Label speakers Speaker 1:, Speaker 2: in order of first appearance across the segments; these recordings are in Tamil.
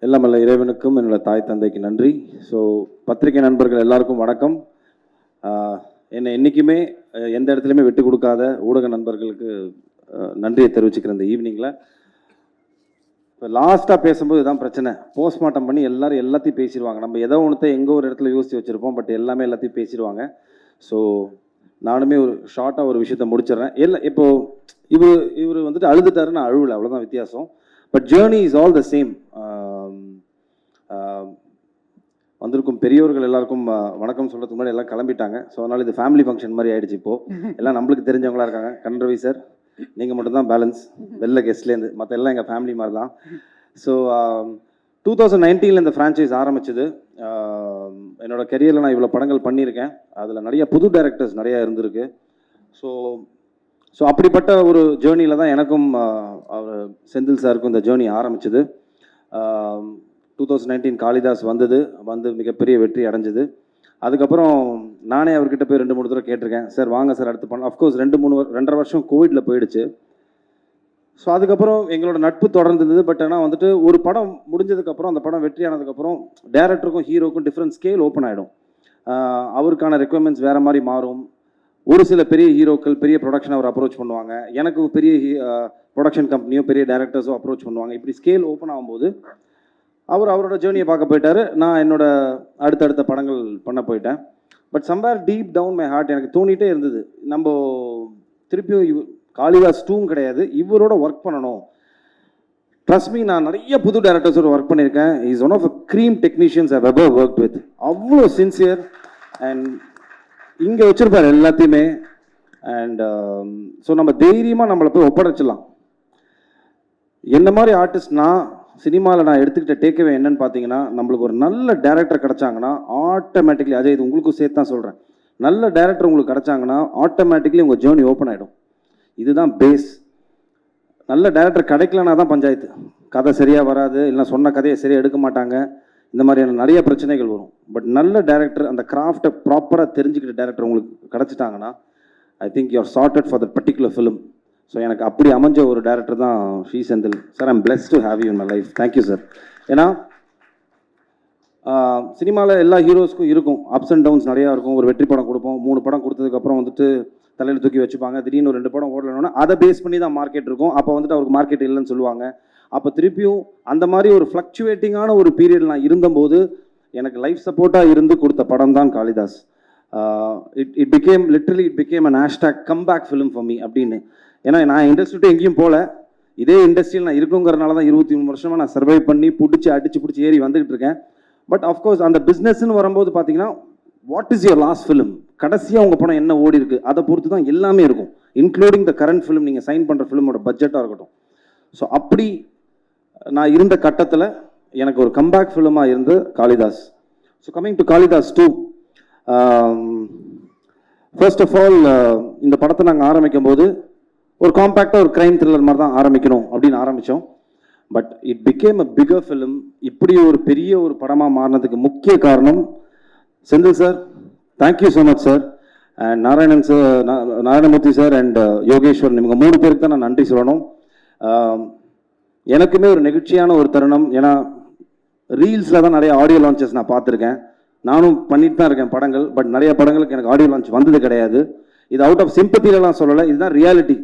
Speaker 1: எல்லாம் வல்ல இறைவனுக்கும் என்னோட தாய் தந்தைக்கு நன்றி. ஸோ பத்திரிகை நண்பர்கள் எல்லாருக்கும் வணக்கம். என்னை என்றைக்குமே எந்த இடத்துலையுமே விட்டு கொடுக்காத ஊடக நண்பர்களுக்கு நன்றியை தெரிவிச்சுக்கிறேன் இந்த ஈவினிங்கில். இப்போ லாஸ்ட்டாக பேசும்போது இதுதான் பிரச்சனை. போஸ்ட்மார்ட்டம் பண்ணி எல்லோரும் எல்லாத்தையும் பேசிடுவாங்க. நம்ம ஏதோ ஒன்றத்தை எங்கோ ஒரு இடத்துல யோசித்து வச்சுருப்போம், பட் எல்லாமே எல்லாத்தையும் பேசிடுவாங்க. ஸோ நானுமே ஒரு ஷார்ட்டாக ஒரு விஷயத்தை முடிச்சிடுறேன். இப்போது இவர் வந்துட்டு அழுதுட்டாரு, நான் அழுவலை, அவ்வளோதான் வித்தியாசம். But journey is all the same. வந்திருக்கும் பெரியோர்கள் எல்லாருக்கும் வணக்கம் சொல்கிறதுக்கு முன்னாடி எல்லாம் கிளம்பிட்டாங்க. ஸோ அதனால் இது ஃபேமிலி ஃபங்க்ஷன் மாதிரி ஆகிடுச்சு. இப்போது எல்லாம் நம்மளுக்கு தெரிஞ்சவங்களா இருக்காங்க. கண்ரவி சார், நீங்கள் மட்டும்தான் பேலன்ஸ் வெளில கெஸ்ட்லேருந்து, மற்ற எல்லாம் எங்கள் ஃபேமிலி மாதிரி தான். ஸோ 2019 இந்த ஃப்ரான்ச்சைஸ் ஆரம்பிச்சது. என்னோடய கெரியரில் நான் இவ்வளோ படங்கள் பண்ணியிருக்கேன். அதில் நிறைய புது டைரக்டர்ஸ் நிறையா இருந்திருக்கு. ஸோ அப்படிப்பட்ட ஒரு ஜேர்னியில் தான் எனக்கும் அவர் செந்தில் சாருக்கும் இந்த ஜேர்னி ஆரம்பிச்சது. 2019 காளிதாஸ் வந்து மிகப்பெரிய வெற்றி அடைஞ்சது. அதுக்கப்புறம் நானே அவர்கிட்ட போய் 2-3 தடவை கேட்டிருக்கேன், சார் வாங்க சார் அடுத்து பண்ணலாம். அஃப்கோர்ஸ் 2-2.5 வருஷம் கோவிடில் போயிடுச்சு. ஸோ அதுக்கப்புறம் எங்களோட நட்பு தொடர்ந்துருந்தது. பட் ஆனால் வந்துட்டு ஒரு படம் முடிஞ்சதுக்கப்புறம், அந்த படம் வெற்றி ஆனதுக்கப்புறம் டேரக்டருக்கும் ஹீரோக்கும் டிஃப்ரெண்ட் ஸ்கேல் ஓப்பன் ஆகிடும். அவருக்கான ரெக்குவயர்மெண்ட்ஸ் வேறு மாதிரி மாறும். ஒரு சில பெரிய ஹீரோக்கள் பெரிய ப்ரொடக்ஷன் அவர் அப்ரோச் பண்ணுவாங்க, எனக்கு பெரிய ப்ரொடக்ஷன் கம்பெனியோ பெரிய டேரக்டர்ஸோ அப்ரோச் பண்ணுவாங்க. இப்படி ஸ்கேல் ஓப்பன் ஆகும்போது அவரோட ஜேர்னியை பார்க்க போயிட்டார். நான் என்னோட அடுத்தடுத்த படங்கள் பண்ண போயிட்டேன். But somewhere deep down my heart எனக்கு தோணிகிட்டே இருந்தது, நம்ம திருப்பியும் காளிதாஸ் 2 கிடையாது, இவரோட ஒர்க் பண்ணணும். ட்ரஸ்ட் மீ, நான் நிறைய புது டேரக்டர்ஸோட ஒர்க் பண்ணியிருக்கேன். Is one of a cream technicians I ever work with. அவ்வளோ சின்சியர் அண்ட் இங்கே வச்சுருப்பார் எல்லாத்தையுமே. அண்ட் ஸோ நம்ம தைரியமாக நம்மளை போய் ஒப்படைச்சிடலாம். என்ன மாதிரி ஆர்டிஸ்ட்னா சினிமாவில் நான் எடுத்துக்கிட்ட டேக்அவே என்னன்னு பார்த்தீங்கன்னா, நம்மளுக்கு ஒரு நல்ல டேரக்டர் கிடச்சாங்கன்னா ஆட்டோமேட்டிக்லி, அஜய் இது உங்களுக்கும் சேர்த்து தான் சொல்கிறேன், நல்ல டேரக்டர் உங்களுக்கு கிடச்சாங்கன்னா ஆட்டோமேட்டிக்லி உங்கள் ஜேர்னி ஓப்பன் ஆகிடும். இதுதான் பேஸ். நல்ல டேரக்டர் கிடைக்கலனா தான் பஞ்சாயத்து. கதை சரியாக வராது, இல்லை சொன்ன கதையை சரியாக எடுக்க மாட்டாங்க, இந்த மாதிரியான நிறைய பிரச்சனைகள் வரும். பட் நல்ல டேரக்டர், அந்த கிராஃப்டை ப்ராப்பராக தெரிஞ்சுக்கிட்ட டேரக்டர் உங்களுக்கு கிடச்சிட்டாங்கன்னா I think you are sorted for the particular film. So எனக்கு அப்படி அமைஞ்ச ஒரு டேரக்டர் தான் Shri Senthil sir. I'm blessed to have you in my life. Thank you sir. ஏன்னா சினிமாவில் எல்லா ஹீரோஸ்க்கும் இருக்கும் அப்ஸ் அண்ட் டவுன்ஸ் நிறையா இருக்கும். ஒரு வெற்றி படம் கொடுப்போம், 3 படம் கொடுத்ததுக்கப்புறம் வந்துட்டு தலையில் தூக்கி வச்சுப்பாங்க. திடீர்னு ஒரு 2 படம் ஓடலன்னா அதை பேஸ் பண்ணி தான் மார்க்கெட் இருக்கும். அப்போ வந்துட்டு அவருக்கு மார்க்கெட் இல்லைன்னு சொல்லுவாங்க. அப்போ திருப்பியும் அந்த மாதிரி ஒரு ஃப்ளக்சுவேட்டிங்கான ஒரு பீரியட் நான் இருந்தபோது எனக்கு லைஃப் சப்போர்ட்டாக இருந்து கொடுத்த படம் தான் Kalidas. It became an hashtag comeback film for me அப்படின்னு. ஏன்னா நான் இண்டஸ்ட்ரி எங்கேயும் போகல, இதே இண்டஸ்ட்ரியில் நான் இருக்கணுங்கிறனால தான் 23 வருஷமாக நான் சர்வை பண்ணி அடிச்சு ஏறி வந்துகிட்டு இருக்கேன். பட் அஃப்கோர்ஸ் அந்த பிஸ்னஸ்ன்னு வரும்போது பார்த்தீங்கன்னா, what is your last film, கடைசியாக உங்கள் படம் என்ன ஓடி இருக்குது, அதை பொறுத்து தான் எல்லாமே இருக்கும், இன்க்ளூடிங் த கரண்ட் ஃபிலிம், நீங்கள் சைன் பண்ணுற ஃபிலிமோட பட்ஜெட்டாக இருக்கட்டும். ஸோ அப்படி நான் இருந்த கட்டத்தில் எனக்கு ஒரு கம்பேக் ஃபிலிமாக இருந்து Kalidas. So coming to Kalidas 2, first of all இந்த படத்தை நாங்கள் ஆரம்பிக்கும் போது ஒரு காம்பேக்டாக ஒரு கிரைம் த்ரில்லர் மாதிரி தான் ஆரம்பிக்கணும் அப்படின்னு ஆரம்பித்தோம். But it became a bigger film. இப்படி ஒரு பெரிய ஒரு படமாக மாறினதுக்கு முக்கிய காரணம் Senthil sir. Thank you so much sir. And Narayanan sir, Narayanamurthy sir and Yogeswaran, இவங்க 3 பேருக்கு தான் நான் நன்றி சொல்லணும். எனக்குமே ஒரு நெகிழ்ச்சியான ஒரு தருணம். ஏன்னா ரீல்ஸில் தான் நிறைய ஆடியோ லான்ச்சஸ் நான் பார்த்துருக்கேன், நானும் பண்ணிட்டு தான் இருக்கேன் படங்கள். பட் நிறைய படங்களுக்கு எனக்கு ஆடியோ லான்ச் வந்தது கிடையாது. இது அவுட் ஆஃப் சிம்பத்திலாம் சொல்லலை, இதுதான் ரியாலிட்டி.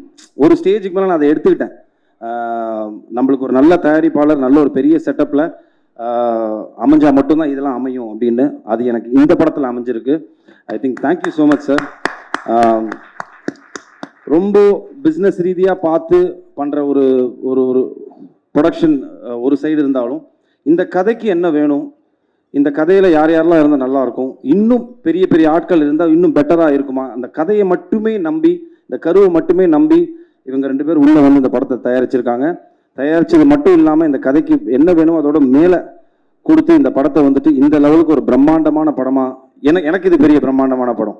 Speaker 1: ஒரு ஸ்டேஜுக்கு மேலே நான் அதை எடுத்துக்கிட்டேன். நம்மளுக்கு ஒரு நல்ல தயாரிப்பாளர், நல்ல ஒரு பெரிய செட்டப்பில் அமைஞ்சால் மட்டும்தான் இதெல்லாம் அமையும் அப்படின்னு. அது எனக்கு இந்த படத்தில் அமைஞ்சிருக்கு. I think thank you so much sir. ரொம்ப பிஸ்னஸ் ரீதியாக பார்த்து பண்ணுற ஒரு ஒரு ப்ரொடக்ஷன் ஒரு சைடு இருந்தாலும், இந்த கதைக்கு என்ன வேணும், இந்த கதையில் யாரெல்லாம் இருந்தால் நல்லாயிருக்கும், இன்னும் பெரிய பெரிய ஆட்கள் இருந்தால் இன்னும் பெட்டராக இருக்குமா, அந்த கதையை மட்டுமே நம்பி, இந்த கருவை மட்டுமே நம்பி இவங்க 2 பேர் உள்ளே வந்து இந்த படத்தை தயாரிச்சிருக்காங்க. தயாரித்தது மட்டும் இல்லாமல் இந்த கதைக்கு என்ன வேணும் அதோட மேலே கொடுத்து இந்த படத்தை வந்துட்டு இந்த லெவலுக்கு ஒரு பிரம்மாண்டமான படமாக, எனக்கு இது பெரிய பிரம்மாண்டமான படம்.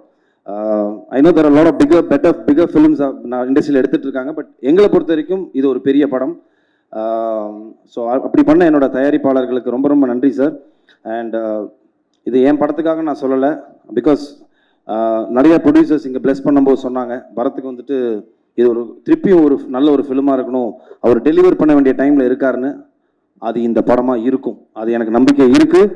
Speaker 1: I know there are lot of bigger films நான் இண்டஸ்ட்ரியில் எடுத்துகிட்டு இருக்காங்க. பட் எங்களை பொறுத்த வரைக்கும் இது ஒரு பெரிய படம். ஸோ அப்படி பண்ண என்னோட தயாரிப்பாளர்களுக்கு ரொம்ப ரொம்ப நன்றி சார். அண்ட் இது என் படத்துக்காக நான் சொல்லலை, பிகாஸ் நிறைய ப்ரொடியூசர்ஸ் இங்கே பிளஸ் பண்ணும்போது சொன்னாங்க, பரத்துக்கு வந்துட்டு இது ஒரு திருப்பியும் ஒரு நல்ல ஒரு ஃபிலிமாக இருக்கணும், அவர் டெலிவர் பண்ண வேண்டிய டைமில் இருக்காருன்னு. அது இந்த படமாக இருக்கும். அது எனக்கு நம்பிக்கை இருக்குது.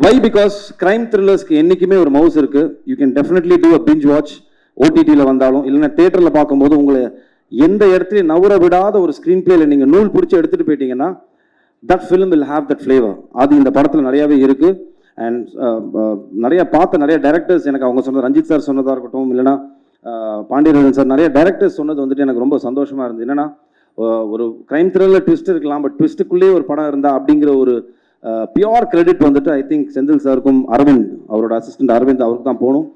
Speaker 1: வை பிகாஸ் கிரைம் த்ரில்லர்ஸ்க்கு என்றைக்குமே ஒரு மவுஸ் இருக்குது. You can definitely do a binge watch. ஓடிடியில் வந்தாலும் இல்லைன்னா தேட்டரில் பார்க்கும்போது உங்களை எந்த இடத்துலையும் நவர விடாத ஒரு ஸ்க்ரீன் பிளேயில் நீங்கள் நூல் பிடிச்சி எடுத்துகிட்டு போயிட்டீங்கன்னா that film will have that flavour. அது இந்த படத்தில் நிறையாவே இருக்குது. அண்ட் நிறைய பார்த்த நிறைய டைரக்டர்ஸ் எனக்கு அவங்க சொன்னது, ரஞ்சித் சார் சொன்னதாக இருக்கட்டும், இல்லைனா பாண்டியராஜன் சார், நிறைய டைரக்டர்ஸ் சொன்னது வந்துட்டு எனக்கு ரொம்ப சந்தோஷமாக இருந்தது. என்னென்னா ஒரு கிரைம் த்ரில்லர் ட்விஸ்ட் இருக்கலாம், பட் ட்விஸ்ட்டுக்குள்ளேயே ஒரு படம் இருந்தா அப்படிங்கிற ஒரு பியோர் கிரெடிட் வந்துட்டு ஐ திங்க் செந்தில் சாருக்கும் அரவிந்த், அவரோட அசிஸ்டன்ட் அரவிந்த், அவருக்கு தான் போகணும்.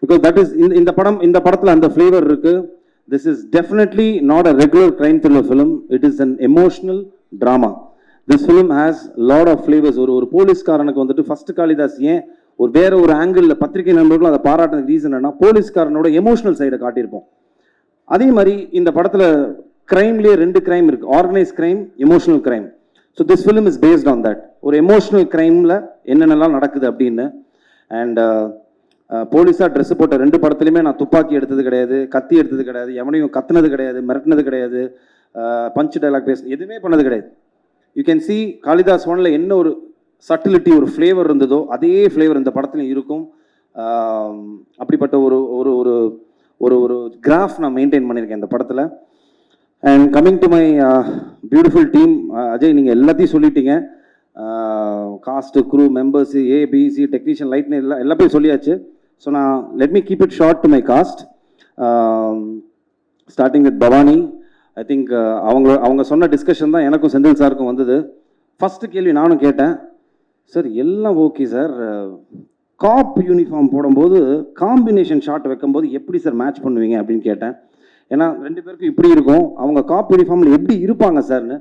Speaker 1: பிகாஸ் தட் இஸ் இந்த படத்தில் அந்த ஃப்ளேவர் இருக்குது. This is definitely not a regular crime thriller film. It is an emotional drama. This film has lot of flavours. ஒரு போலீஸ்காரனுக்கு வந்துட்டு ஃபர்ஸ்ட் காளிதாஸ் ஏன் ஒரு வேற ஒரு ஆங்கிளில் பத்திரிகை நண்பர்களும் அதை பாராட்டின ரீசன் என்னன்னா, போலீஸ்காரனோட எமோஷனல் சைடை காட்டியிருப்போம். அதே மாதிரி இந்த படத்தில் கிரைம்லேயே 2 கிரைம் இருக்கு, organise crime, emotional crime. So this film is based on that. ஒரு எமோஷனல் கிரைமில் என்னென்னலாம் நடக்குது அப்படின்னு. அண்ட் போலீஸாக ட்ரெஸ் போட்ட 2 படத்துலையுமே நான் துப்பாக்கி எடுத்தது கிடையாது, கத்தி எடுத்தது கிடையாது, எவனையும் கத்துனது கிடையாது, மிரட்டினது கிடையாது, பஞ்ச் டைலாக் எதுவுமே பண்ணது கிடையாது. யூ கேன் சி காளிதாஸ் 1ல் என்ன ஒரு சட்டிலிட்டி, ஒரு ஃப்ளேவர் இருந்ததோ அதே ஃப்ளேவர் இந்த படத்துலையும் இருக்கும். அப்படிப்பட்ட ஒரு ஒரு ஒரு ஒரு ஒரு கிராஃப் நான் மெயின்டைன் பண்ணியிருக்கேன் இந்த படத்தில். And coming to my beautiful team, Ajay நீங்கள் எல்லாத்தையும் சொல்லிட்டீங்க. Cast, crew, members, ABC, technician, லைட்னு எல்லாம் போய் சொல்லியாச்சு. ஸோ நான் let me keep it short to my cast. Starting with Bhavani. I think அவங்க சொன்ன டிஸ்கஷன் தான் எனக்கும் செந்தில் சாருக்கும் வந்தது. ஃபஸ்ட்டு கேள்வி நானும் கேட்டேன், சார் எல்லாம் ஓகே சார், காப் யூனிஃபார்ம் போடும்போது காம்பினேஷன் ஷாட் வைக்கும்போது எப்படி சார் மேட்ச் பண்ணுவீங்க அப்படின்னு கேட்டேன். ஏன்னா 2 பேருக்கும் இப்படி இருக்கும், அவங்க காப் யூனிஃபார்மில் எப்படி இருப்பாங்க சார்னு.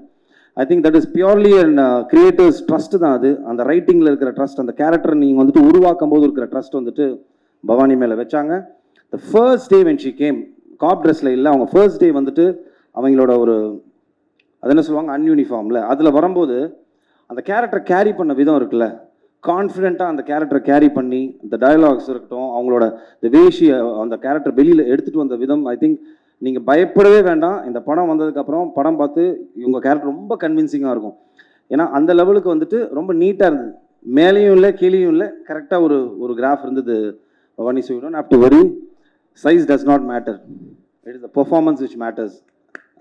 Speaker 1: I think that is purely and creators trust தான் அது. அந்த ரைட்டிங்கில் இருக்கிற ட்ரஸ்ட், அந்த கேரக்டர் நீங்கள் வந்துட்டு உருவாக்கும் போது இருக்கிற ட்ரஸ்ட் வந்துட்டு பவானி மேலே வச்சாங்க. The first day when she came, cop ட்ரெஸ்ஸில் இல்லை, அவங்க ஃபர்ஸ்ட் டே வந்துட்டு அவங்களோட ஒரு அது என்ன சொல்லுவாங்க அன்யூனிஃபார்மில், அதில் வரும்போது அந்த கேரக்டர் கேரி பண்ண விதம் இருக்குல்ல, கான்ஃபிடென்ட்டாக அந்த கேரக்டரை கேரி பண்ணி, இந்த டயலாக்ஸ் இருக்கட்டும், அவங்களோட இந்த வேஷி, அந்த கேரக்டர் வெளியில் எடுத்துகிட்டு வந்த விதம், ஐ திங்க் நீங்கள் பயப்படவே வேண்டாம். இந்த படம் வந்ததுக்கப்புறம் படம் பார்த்து இவங்க கேரக்டர் ரொம்ப கன்வின்சிங்காக இருக்கும். ஏன்னா அந்த லெவலுக்கு வந்துட்டு ரொம்ப நீட்டாக இருந்தது, மேலேயும் இல்லை கீழேயும் இல்லை, கரெக்டாக ஒரு கிராஃப் இருந்தது Bhavani. So you don't have to worry, size does not matter, it is the performance which matters,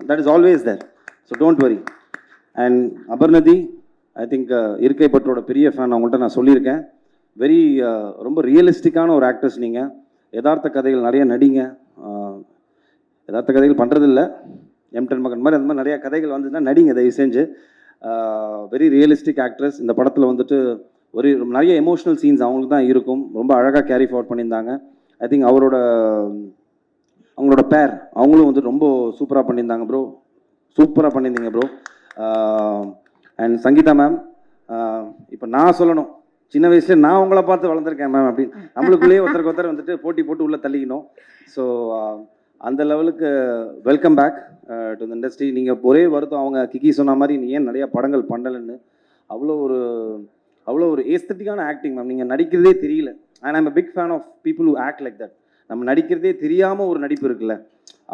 Speaker 1: that is always there. So don't worry. And Aparnathi, I think இருக்கை பற்றோட பெரிய ஃபேன், அவங்கள்ட்ட நான் சொல்லியிருக்கேன். வெரி ரொம்ப ரியலிஸ்டிக்கான ஒரு ஆக்ட்ரஸ் நீங்கள். யதார்த்த கதைகள் நிறைய நடிங்க. யதார்த்த கதைகள் பண்ணுறதில்ல, M10 மகன் மாதிரி அந்த மாதிரி நிறையா கதைகள் வந்துன்னா நடிங்க தயவு செஞ்சு. Very realistic actress. இந்த படத்தில் வந்துட்டு ஒரு நிறைய எமோஷ்னல் சீன்ஸ் அவங்களுக்கு தான் இருக்கும், ரொம்ப அழகாக கேரி ஃபார்வர்ட் பண்ணியிருந்தாங்க. ஐ திங்க் அவங்களோட பேர் அவங்களும் வந்து ரொம்ப சூப்பராக பண்ணியிருந்தாங்க ப்ரோ, சூப்பராக பண்ணியிருந்தீங்க ப்ரோ. அண்ட் சங்கீதா மேம், இப்போ நான் சொல்லணும், சின்ன வயசுல நான் உங்களை பார்த்து வளர்ந்துருக்கேன் மேம் அப்படின்னு நம்மளுக்குள்ளேயே ஒருத்தருக்கு வந்துட்டு போட்டி போட்டு உள்ளே தள்ளிக்கணும். ஸோ அந்த லெவலுக்கு welcome back to the industry. நீங்கள் ஒரே வருத்தம், அவங்க கிக்கி சொன்ன மாதிரி நீ ஏன் நிறையா படங்கள் பண்ணலைன்னு. அவ்வளோ ஒரு ஏஸ்தட்டிக்கான ஆக்டிங் மேம், நீங்கள் நடிக்கிறதே தெரியல. And I'm a big fan of people who act like that. நம்ம நடிக்கிறதே தெரியாமல் ஒரு நடிப்பு இருக்குல்ல,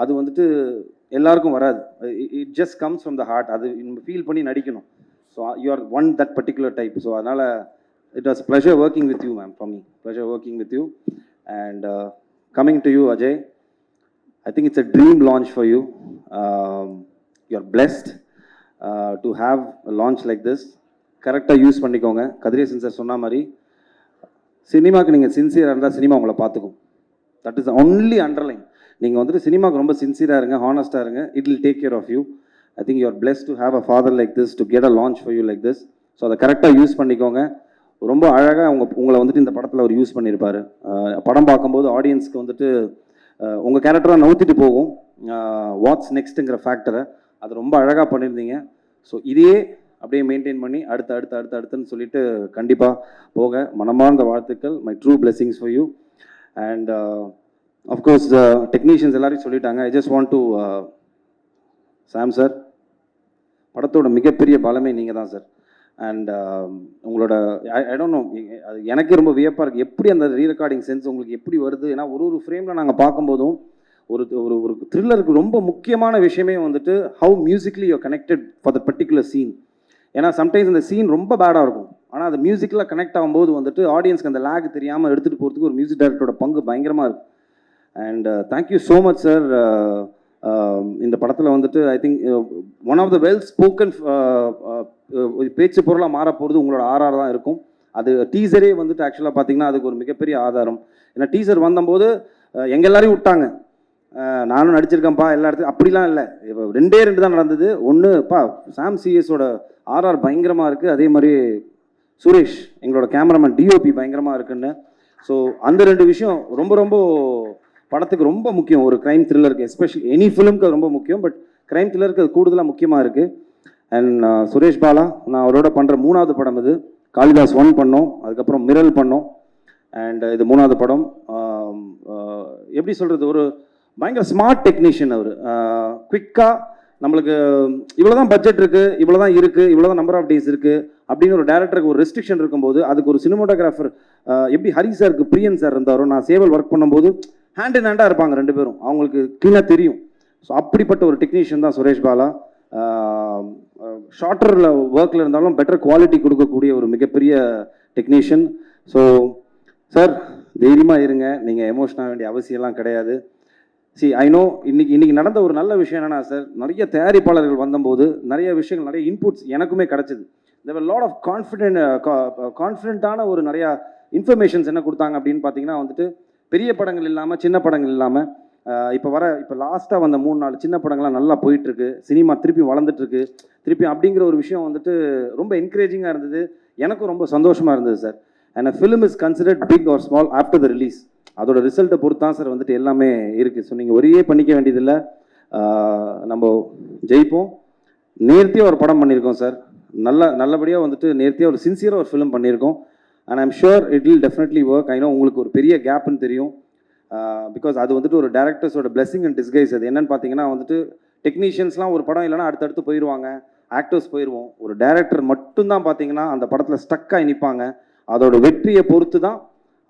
Speaker 1: அது வந்துட்டு எல்லாருக்கும் வராது. It just comes from the heart. அது நம்ம ஃபீல் பண்ணி நடிக்கணும். So you are one that particular type. So அதனால் it was pleasure working with you ma'am, for me pleasure working with you. And coming to you Ajay, I think it's a dream launch for you. You're blessed to have a launch like this. கரெக்டாக யூஸ் பண்ணிக்கோங்க. கதிரேசன் சார் சொன்ன மாதிரி சினிமாவுக்கு நீங்கள் சின்சியராக இருந்தால் சினிமா உங்களை பார்த்துக்கும். That is only underline. நீங்கள் வந்துட்டு சினிமாவுக்கு ரொம்ப சின்சியராக இருங்க, ஹானஸ்ட்டாக இருங்க, it will take care of you. I think you are blessed to have a father like this, to get a launch for you like this. So அதை கரெக்டாக யூஸ் பண்ணிக்கோங்க. ரொம்ப அழகாக உங்களை வந்துட்டு இந்த படத்தில் அவர் யூஸ் பண்ணியிருப்பார். படம் பார்க்கும்போது ஆடியன்ஸ்க்கு வந்துட்டு உங்கள் கேரக்டராக நவுத்திட்டு போகும் வாட்ஸ் நெக்ஸ்ட்டுங்கிற ஃபேக்டரை, அது ரொம்ப அழகாக பண்ணியிருந்தீங்க. ஸோ இதே அப்படியே மெயின்டைன் பண்ணி அடுத்துன்னு சொல்லிட்டு கண்டிப்பாக போக மனமார்ந்த வாழ்த்துக்கள். My true blessings for you. And of course technicians எல்லாரையும் சொல்லிட்டாங்க. I just want to Sam sir, படத்தோட மிகப்பெரிய பலமே நீங்கள் தான் சார். அண்ட் உங்களோட ஐ டோன்ட் நோ, அது எனக்கே ரொம்ப வியப்பாக இருக்குது, எப்படி அந்த ரீரெக்கார்டிங் சென்ஸ் உங்களுக்கு எப்படி வருது. ஏன்னா ஒரு ஃப்ரேமில் நாங்கள் பார்க்கும்போதும் ஒரு ஒரு ஒரு த்ரில்லருக்கு ரொம்ப முக்கியமான விஷயமே வந்துட்டு how musically you connected for the particular scene. ஏன்னா சம்டைம்ஸ் இந்த சீன் ரொம்ப பேடாக இருக்கும், ஆனால் அது மியூசிக்கில் கனெக்ட் ஆகும்போது வந்துட்டு ஆடியன்ஸ்க்கு அந்த லேக் தெரியாமல் எடுத்துகிட்டு போகிறதுக்கு ஒரு மியூசிக் டைரக்டரோட பங்கு பயங்கரமாக இருக்கும். And thank you so much sir. இந்த படத்தில் வந்துட்டு I think one of the well spoken பேச்சு பொருளாக மாறப்போகிறது உங்களோட ஆர்ஆர் தான் இருக்கும். அது டீசரே வந்துட்டு ஆக்சுவலாக பார்த்தீங்கன்னா அதுக்கு ஒரு மிகப்பெரிய ஆதாரம். ஏன்னா டீசர் வந்தபோது எங்கள் எல்லாரையும் விட்டாங்க, நானும் நடிச்சிருக்கேன்ப்பா எல்லா இடத்துலையும், அப்படிலாம் இல்லை. இப்போ 2 தான் நடந்தது. ஒன்றுப்பா சாம் சிஎஸோட ஆர்ஆர் பயங்கரமாக இருக்குது, அதே மாதிரி சுரேஷ் எங்களோட கேமராமேன் டிஓபி பயங்கரமாக இருக்குன்னு. ஸோ அந்த 2 விஷயம் ரொம்ப ரொம்ப படத்துக்கு ரொம்ப முக்கியம். ஒரு க்ரைம் த்ரில்லருக்கு, எஸ்பெஷலி எனி ஃபிலிம்க்கு அது ரொம்ப முக்கியம், பட் க்ரைம் த்ரில்லருக்கு அது கூடுதலாக முக்கியமாக இருக்குது. அண்ட் சுரேஷ் பாலா, நான் அவரோட பண்ணுற 3வது படம் இது. காளிதாஸ் 1 பண்ணோம், அதுக்கப்புறம் மிரல் பண்ணோம், அண்ட் இது 3வது படம். எப்படி சொல்கிறது, ஒரு பயங்கர ஸ்மார்ட் டெக்னீஷியன் அவர். குவிக்காக நம்மளுக்கு இவ்வளோ தான் பட்ஜெட் இருக்குது, இவ்வளோ தான் இருக்குது, இவ்வளோ தான் நம்பர் ஆஃப் டேஸ் இருக்குது அப்படின்னு ஒரு டேரக்டருக்கு ஒரு ரெஸ்ட்ரிக்ஷன் இருக்கும்போது, அதுக்கு ஒரு சினிமோட்டோகிராஃபர் எப்படி ஹரி சாருக்கு பிரியன் சார் இருந்தாரோ, நான் சேவல் ஒர்க் பண்ணும்போது ஹேண்ட் இன் ஹேண்டாக இருப்பாங்க 2 பேரும், அவங்களுக்கு க்ளீனாக தெரியும். ஸோ அப்படிப்பட்ட ஒரு டெக்னீஷியன் தான் சுரேஷ் பாலா. ஷார்ட்டரில் ஒர்க்கில் இருந்தாலும் பெட்டர் குவாலிட்டி கொடுக்கக்கூடிய ஒரு மிகப்பெரிய டெக்னீஷியன். ஸோ சார் தைரியமாக இருங்க, நீங்கள் எமோஷனாக வேண்டிய அவசியம்லாம் கிடையாது. ஐ நோ இன்னைக்கு நடந்த ஒரு நல்ல விஷயம் என்னன்னா சார், நிறைய தயாரிப்பாளர்கள் வந்தபோது நிறைய விஷயங்கள், நிறைய இன்புட்ஸ் எனக்குமே கிடச்சிது. தேர் வர் லாட் ஆஃப் கான்ஃபிடென்ட்டான ஒரு நிறையா இன்ஃபர்மேஷன்ஸ் என்ன கொடுத்தாங்க அப்படின்னு பார்த்தீங்கன்னா வந்துட்டு, பெரிய படங்கள் இல்லாமல் சின்ன படங்கள் இல்லாமல் இப்போ லாஸ்ட்டாக வந்த 3-4 சின்ன படங்கள்லாம் நல்லா போயிட்டுருக்கு, சினிமா திருப்பி வளர்ந்துட்டுருக்கு திருப்பி அப்படிங்கிற ஒரு விஷயம் வந்துட்டு ரொம்ப என்கரேஜிங்காக இருந்தது. எனக்கும் ரொம்ப சந்தோஷமாக இருந்தது sir. And a film is considered big or small after the release. அதோட ரிசல்ட்டை பொறுத்து தான் சார் வந்துட்டு எல்லாமே இருக்குது. ஸோ நீங்கள் ஒரே பண்ணிக்க வேண்டியதில்லை, நம்ம ஜெயிப்போம். நேர்த்தியாக ஒரு படம் பண்ணியிருக்கோம் சார், நல்லபடியாக வந்துட்டு நேர்த்தியாக ஒரு சின்சியராக ஒரு ஃபிலிம் பண்ணியிருக்கோம். And I'm sure it will definitely work. I know உங்களுக்கு ஒரு பெரிய கேப்னு தெரியும், பிகாஸ் அது வந்துட்டு ஒரு டேரக்டர்ஸோட பிளெஸிங் அண்ட் டிஸ்கைஸ். அது என்னன்னு பார்த்தீங்கன்னா வந்துட்டு, டெக்னீஷியன்ஸ்லாம் ஒரு படம் இல்லைனா அடுத்தடுத்து போயிடுவாங்க, ஆக்டர்ஸ் போயிடுவோம். ஒரு டேரக்டர் மட்டும்தான் பார்த்தீங்கன்னா அந்த படத்தில் ஸ்டக்காகி நிற்பாங்க. அதோட வெற்றியை பொறுத்து தான்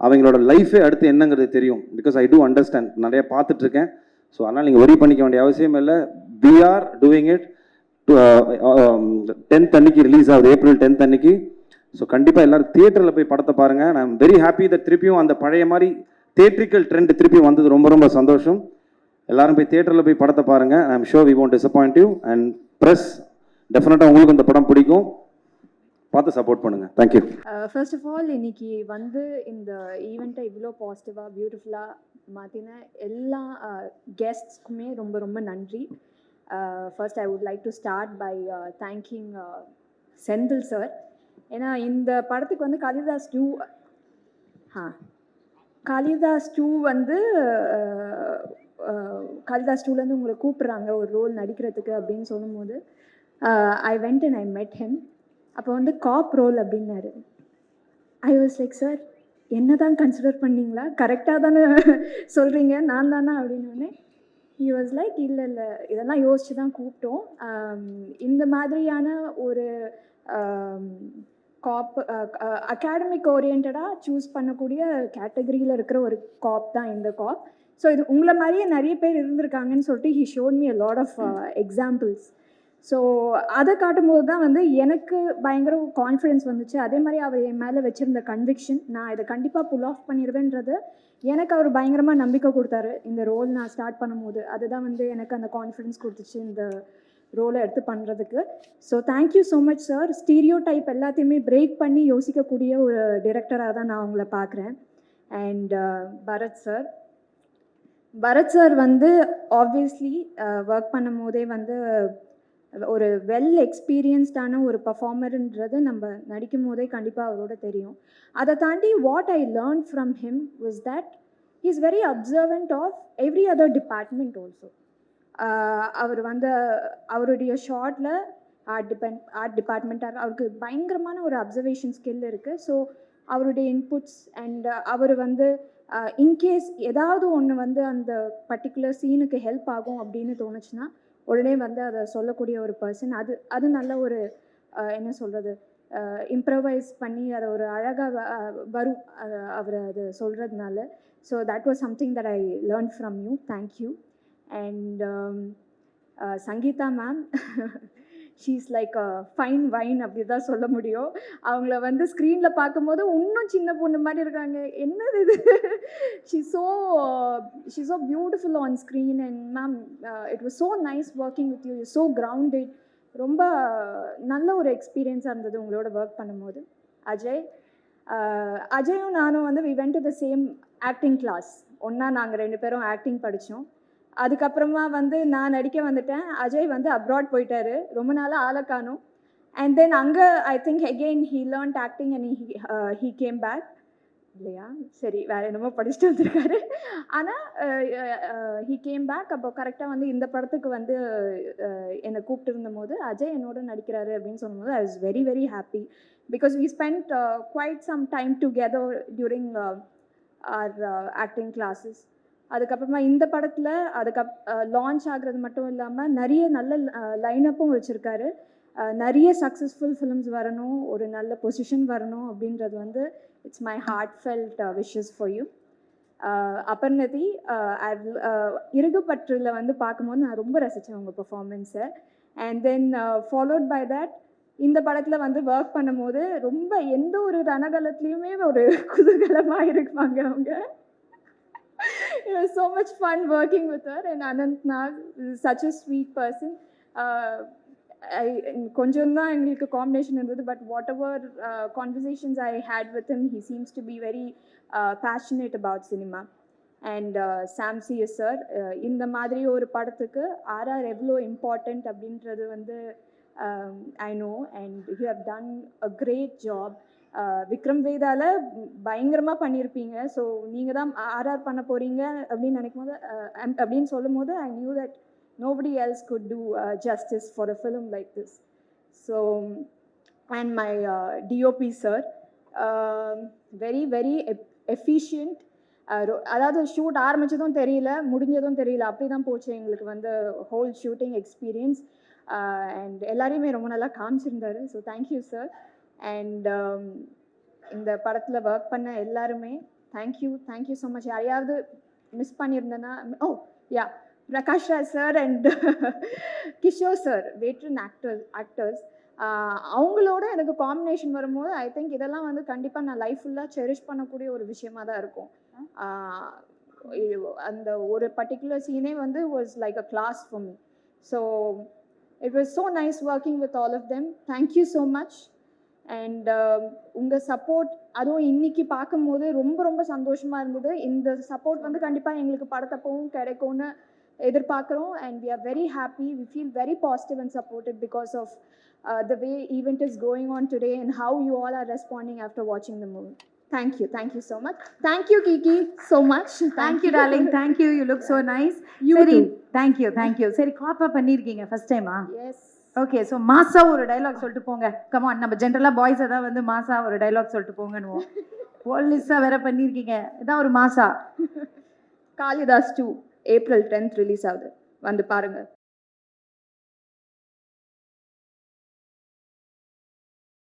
Speaker 1: அவங்களோட லைஃபே அடுத்து என்னங்கிறது தெரியும். பிகாஸ் ஐ டூ அண்டர்ஸ்டாண்ட், நிறைய பார்த்துட்ருக்கேன். ஸோ அதனால் நீங்கள் ஒரி பண்ணிக்க வேண்டிய அவசியம் இல்லை. We are doing it. 10th அன்னைக்கு ரிலீஸ் ஆகுது, April 10th அன்னைக்கு. ஸோ கண்டிப்பாக எல்லோரும் தியேட்டரில் போய் படத்தை பாருங்கள். நான் வெரி ஹாப்பி தட் திருப்பியும் அந்த பழைய மாதிரி தியேட்ரிக்கல் ட்ரெண்ட் திருப்பியும் வந்தது ரொம்ப ரொம்ப சந்தோஷம். எல்லாரும் போய் தியேட்டரில் போய் படத்தை பாருங்கள். I am sure we won't disappoint you. And press டெஃபினட்டாக உங்களுக்கு இந்த படம் பிடிக்கும், பார்த்து சப்போர்ட் பண்ணுங்கள். தேங்க்யூ.
Speaker 2: ஃபர்ஸ்ட் ஆஃப் ஆல் இன்னைக்கு வந்து இந்த ஈவெண்ட்டை இவ்வளோ பாசிட்டிவாக பியூட்டிஃபுல்லாக மாற்றின எல்லா கெஸ்ட்ஸ்க்குமே ரொம்ப ரொம்ப நன்றி. First I would like to start by thanking Senthil sir. ஏன்னா இந்த படத்துக்கு வந்து காளிதாஸ் 2 வந்து காளிதாஸ் 2லேருந்து உங்களை கூப்பிட்றாங்க ஒரு ரோல் நடிக்கிறதுக்கு அப்படின்னு சொல்லும்போது, ஐ வெண்ட் அண்ட் ஐ மெட் ஹிம். அப்போ வந்து காப் ரோல் அப்படின்னாரு. ஐ வாஸ் லைக், சார் என்ன தான் கன்சிடர் பண்ணிங்களா, கரெக்டாக தானே சொல்கிறீங்க, நான் தானே அப்படின்னோடனே ஹி வாஸ் லைக், இல்லை இதெல்லாம் யோசித்து தான் கூப்பிட்டோம். இந்த மாதிரியான ஒரு காப் அகாடமிக் ஓரியன்டாக சூஸ் பண்ணக்கூடிய கேட்டகரியில் இருக்கிற ஒரு காப் தான் இந்த காப். ஸோ இது உங்களை மாதிரியே நிறைய பேர் இருந்திருக்காங்கன்னு சொல்லிட்டு he showed me a lot of examples. So அதை காட்டும்போது தான் வந்து எனக்கு பயங்கர கான்ஃபிடென்ஸ் வந்துச்சு. அதே மாதிரி அவர் என் மேலே வச்சுருந்த கன்விக்ஷன், நான் இதை கண்டிப்பாக புல் ஆஃப் பண்ணிடுவேன்றது எனக்கு அவர் பயங்கரமாக நம்பிக்கை கொடுத்தாரு. இந்த ரோல் நான் ஸ்டார்ட் பண்ணும்போது அதுதான் வந்து எனக்கு அந்த கான்ஃபிடென்ஸ் கொடுத்துச்சு இந்த ரோலை எடுத்து பண்ணுறதுக்கு. So thank you so much sir. Stereo type எல்லாத்தையுமே பிரேக் பண்ணி யோசிக்கக்கூடிய ஒரு டிரெக்டராக தான் நான் உங்களை பார்க்குறேன். அண்ட் பரத் சார் வந்து ஆப்வியஸ்லி ஒர்க் பண்ணும் போதே வந்து ஒரு வெல் எக்ஸ்பீரியன்ஸ்டான ஒரு பர்ஃபார்மருன்றது நம்ம நடிக்கும் போதே கண்டிப்பாக அவரோட தெரியும். அதை தாண்டி what I learn from him was that he is very observant of every other department also. அவர் வந்து அவருடைய ஷார்ட்டில் ஆர்ட் டிபார்ட்மெண்ட்டாக அவருக்கு பயங்கரமான ஒரு அப்சர்வேஷன் ஸ்கில் இருக்குது. ஸோ அவருடைய இன்புட்ஸ் அண்ட் அவர் வந்து இன்கேஸ் ஏதாவது ஒன்று வந்து அந்த பர்டிகுலர் சீனுக்கு ஹெல்ப் ஆகும் அப்படின்னு தோணுச்சுன்னா உடனே வந்து அதை சொல்லக்கூடிய ஒரு பர்சன். அது நல்ல ஒரு என்ன சொல்கிறது, இம்ப்ரவைஸ் பண்ணி அதை ஒரு அழகாக வரும் அவர் அது சொல்கிறதுனால. So that was something that I learn from you. Thank you. And Sangeetha ma'am she's like a fine wine அப்படி தான் சொல்ல முடியும். அவங்கள வந்து ஸ்க்ரீனில் பார்க்கும்போது இன்னும் சின்ன பொண்ணு மாதிரி இருக்காங்க. என்னது இது she so beautiful on screen. And ma'am it was so nice working with you, so grounded. ரொம்ப நல்ல ஒரு எக்ஸ்பீரியன்ஸாக இருந்தது உங்களோட ஒர்க் பண்ணும்போது. அஜயும் நானும் வந்து we went to the same acting class. ஒன்றா நாங்கள் 2 பேரும் ஆக்டிங் படித்தோம். அதுக்கப்புறமா வந்து நான் நடிக்க வந்துட்டேன். அஜய் வந்து அப்ராட் போயிட்டாரு. ரொம்ப நாளாக ஆளை காணோம். அண்ட் தென் அங்கே I think again he learned acting and he came back இல்லையா? சரி, வேறு என்னமோ படிச்சுட்டு வந்திருக்காரு. ஆனால் ஹீ கேம் பேக். அப்போ கரெக்டாக வந்து இந்த படத்துக்கு வந்து என்னை கூப்பிட்டு இருந்தபோது அஜய் என்னோட நடிக்கிறாரு அப்படின்னு சொல்லும்போது I was very very happy because we spend quite some time together during our acting classes. அதுக்கப்புறமா இந்த படத்தில் லான்ச் ஆகிறது மட்டும் இல்லாமல் நிறைய நல்ல லைனப்பும் வச்சுருக்காரு. நிறைய சக்ஸஸ்ஃபுல் ஃபிலிம்ஸ் வரணும், ஒரு நல்ல பொசிஷன் வரணும் அப்படின்றது வந்து it's my heartfelt wishes for you. Aparnathi, இறுகுப்பற்றில் வந்து பார்க்கும்போது நான் ரொம்ப ரசித்தேன் உங்கள் பெர்ஃபார்மன்ஸை. And then followed by that இந்த படத்தில் வந்து ஒர்க் பண்ணும்போது ரொம்ப எந்த ஒரு ரணகலத்துலேயுமே ஒரு குதூகலமாக இருப்பாங்க அவங்க. It was so much fun working with her, and Anant Nag is such a sweet person. கொஞ்சம் தான் எங்களுக்கு காம்பினேஷன் இருந்தது, but whatever conversations I had with him he seems to be very passionate about cinema. And Sam CS sir, இந்த மாதிரி ஒரு படத்துக்கு ஆர்ஆர் எவ்வளோ இம்பார்ட்டண்ட் அப்படின்றது வந்து I know, and you have done a great job. Vikram வேதால பயங்கரமாக பண்ணியிருப்பீங்க. ஸோ நீங்கள் தான் ஆர்ஆர் பண்ண போகிறீங்க அப்படின்னு நினைக்கும் போது அப்படின்னு சொல்லும் போது I knew that nobody else could do justice for a film like this. So, and my DOP sir, very very efficient. அதாவது ஷூட் ஆரம்பித்ததும் தெரியல, முடிஞ்சதும் தெரியல, அப்படி தான் போச்சு எங்களுக்கு வந்து ஹோல் ஷூட்டிங் எக்ஸ்பீரியன்ஸ். அண்ட் எல்லாரையுமே ரொம்ப நல்லா காமிச்சிருந்தாரு. So thank you sir. அண்ட் இந்த படத்தில் ஒர்க் பண்ண எல்லாருமே தேங்க்யூ ஸோ மச். யாரையாவது மிஸ் பண்ணியிருந்தேன்னா, oh yeah, Prakash Raj sir and Kishore sir, veteran actors, அவங்களோட எனக்கு காம்பினேஷன் வரும்போது ஐ திங்க் இதெல்லாம் வந்து கண்டிப்பாக நான் லைஃப் ஃபுல்லாக செரிஷ் பண்ணக்கூடிய ஒரு விஷயமா தான் இருக்கும். அந்த ஒரு பர்டிகுலர் சீனே வந்து was like a class for me. So it was so nice working with all of them. Thank you so much. And உங்கள் சப்போர்ட், அதுவும் இன்றைக்கி பார்க்கும்போது ரொம்ப ரொம்ப சந்தோஷமாக இருந்தது. இந்த சப்போர்ட் வந்து கண்டிப்பாக எங்களுக்கு படத்தப்பவும் கிடைக்கும்னு எதிர்பார்க்குறோம். And we are very happy, we feel very positive and supported because of the way event is going on today and how you all are responding after வாட்சிங் the movie. Thank you so much. Thank you Kiki so much.
Speaker 3: Thank you darling, thank you, you look so nice. சரி, தேங்க்யூ. சரி, காப்பா பண்ணியிருக்கீங்க ஃபர்ஸ்ட் டைமா?
Speaker 2: எஸ்.
Speaker 3: ஓகே, ஸோ மாசா ஒரு டைலாக் சொல்லிட்டு போங்க. கமான், நம்ம ஜென்ரலாக பாய்ஸை தான் வந்து மாசா ஒரு டைலாக் சொல்லிட்டு போங்கன்னுவோம். போலீஸாக வேற பண்ணியிருக்கீங்க, இதான் ஒரு மாசா.
Speaker 2: காளிதாஸ் 2 April 10th ரிலீஸ் ஆகுது, வந்து பாருங்கள்.